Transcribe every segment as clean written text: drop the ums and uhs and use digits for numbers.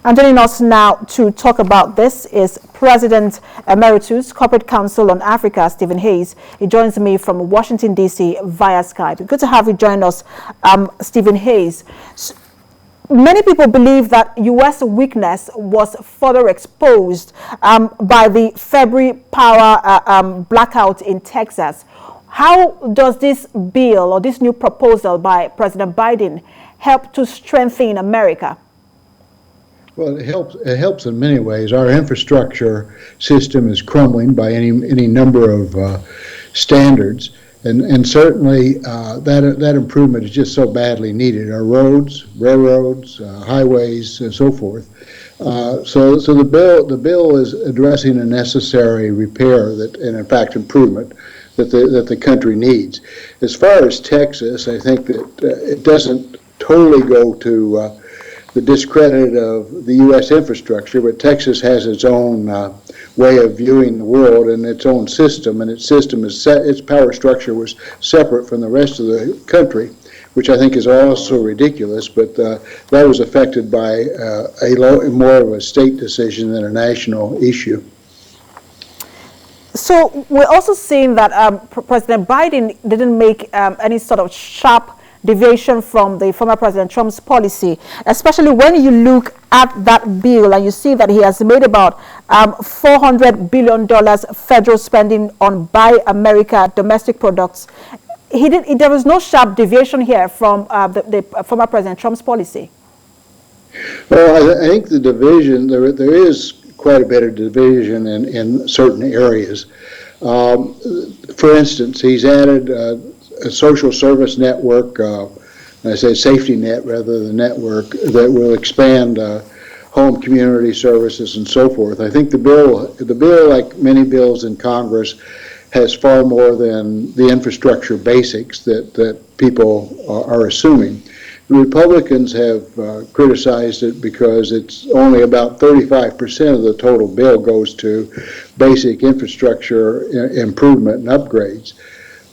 And joining us now to talk about this is President Emeritus, Corporate Council on Africa, Stephen Hayes. He joins me from Washington, D.C. via Skype. Good to have you join us, Stephen Hayes. Many people believe that U.S. weakness was further exposed by the February power blackout in Texas. How does this bill or this new proposal by President Biden help to strengthen America? Well, it helps in many ways. Our infrastructure system is crumbling by any number of standards, and certainly that improvement is just so badly needed. Our roads, railroads, highways, and so forth. So the bill is addressing a necessary repair and in fact improvement that the country needs. As far as Texas, I think that it doesn't totally go to the discredit of the U.S. infrastructure, but Texas has its own way of viewing the world and its own system, and its power structure was separate from the rest of the country, which I think is also ridiculous, but that was affected by more of a state decision than a national issue. So we're also seeing that President Biden didn't make any sort of sharp deviation from the former President Trump's policy, especially when you look at that bill and you see that he has made about $400 billion federal spending on Buy America domestic products. There was no sharp deviation here from the former President Trump's policy. Well, I think the division, there is quite a bit of division in certain areas. For instance, he's added a social service network, I say safety net rather than network, that will expand home community services and so forth. I think the bill, like many bills in Congress, has far more than the infrastructure basics that people are assuming. The Republicans have criticized it because it's only about 35% of the total bill goes to basic infrastructure improvement and upgrades.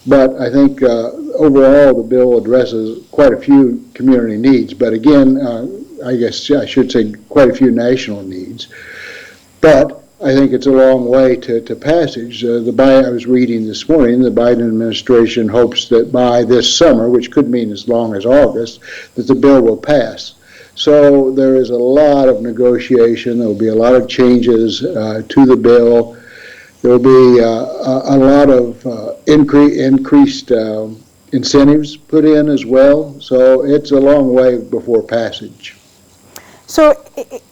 But I think overall the bill addresses quite a few community needs, but again, I guess I should say quite a few national needs. But I think it's a long way to passage. I was reading this morning, the Biden administration hopes that by this summer, which could mean as long as August, that the bill will pass. So there is a lot of negotiation. There will be a lot of changes to the bill. There will be a lot of increased incentives put in as well. So it's a long way before passage. So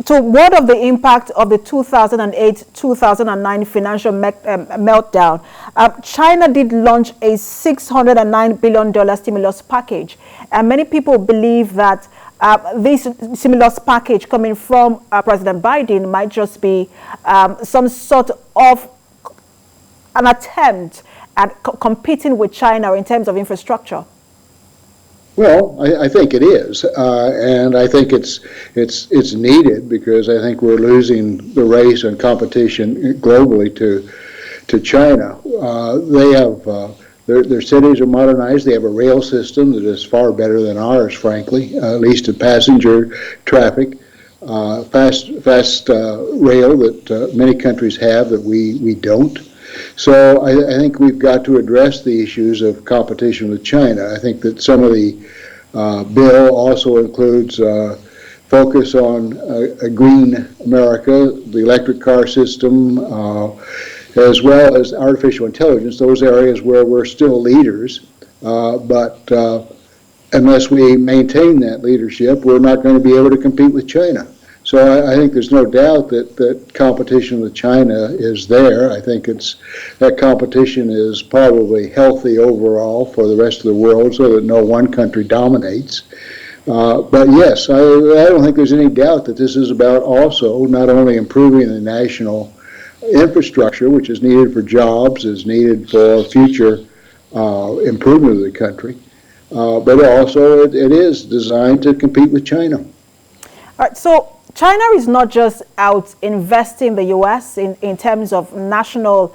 what of the impact of the 2008-2009 financial meltdown? China did launch a $609 billion stimulus package. And many people believe that this stimulus package coming from President Biden might just be some sort of an attempt at competing with China in terms of infrastructure. Well, I think it is, and I think it's needed because I think we're losing the race and competition globally to China. They have their cities are modernized. They have a rail system that is far better than ours, frankly, at least in passenger traffic. Fast rail that many countries have that we don't. So I think we've got to address the issues of competition with China. I think that some of the bill also includes focus on a green America, the electric car system, as well as artificial intelligence, those areas where we're still leaders. But unless we maintain that leadership, we're not going to be able to compete with China. So I think there's no doubt that competition with China is there. I think that competition is probably healthy overall for the rest of the world so that no one country dominates. But yes, I don't think there's any doubt that this is about also not only improving the national infrastructure, which is needed for jobs, is needed for future improvement of the country, but also it is designed to compete with China. All right, so China is not just out investing the U.S. in terms of national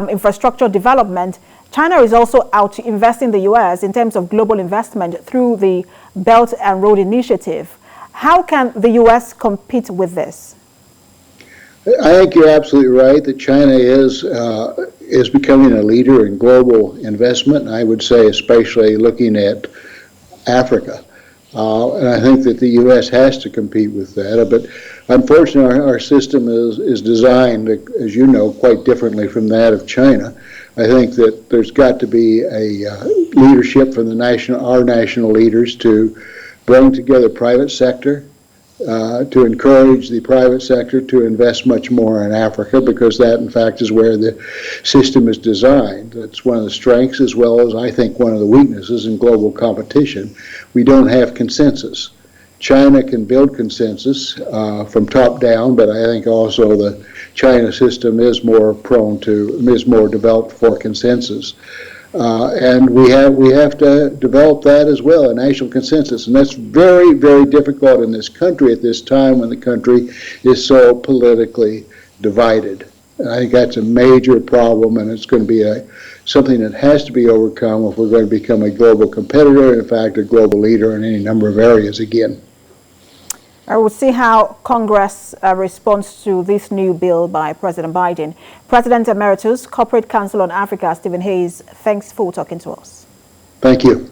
infrastructure development. China is also out investing the U.S. in terms of global investment through the Belt and Road Initiative. How can the U.S. compete with this? I think you're absolutely right that China is becoming a leader in global investment. I would say, especially looking at Africa. And I think that the U.S. has to compete with that. But unfortunately, our system is designed, as you know, quite differently from that of China. I think that there's got to be a leadership from our national leaders to bring together private sector, to encourage the private sector to invest much more in Africa, because that, in fact, is where the system is designed. That's one of the strengths, as well as, I think, one of the weaknesses in global competition. We don't have consensus. China can build consensus from top down, but I think also the China system is more developed for consensus. And we have to develop that as well, a national consensus. And that's very, very difficult in this country at this time when the country is so politically divided. And I think that's a major problem, and it's going to be something that has to be overcome if we're going to become a global competitor, and in fact, a global leader in any number of areas again. I will see how Congress responds to this new bill by President Biden. President Emeritus, Corporate Council on Africa, Stephen Hayes, thanks for talking to us. Thank you.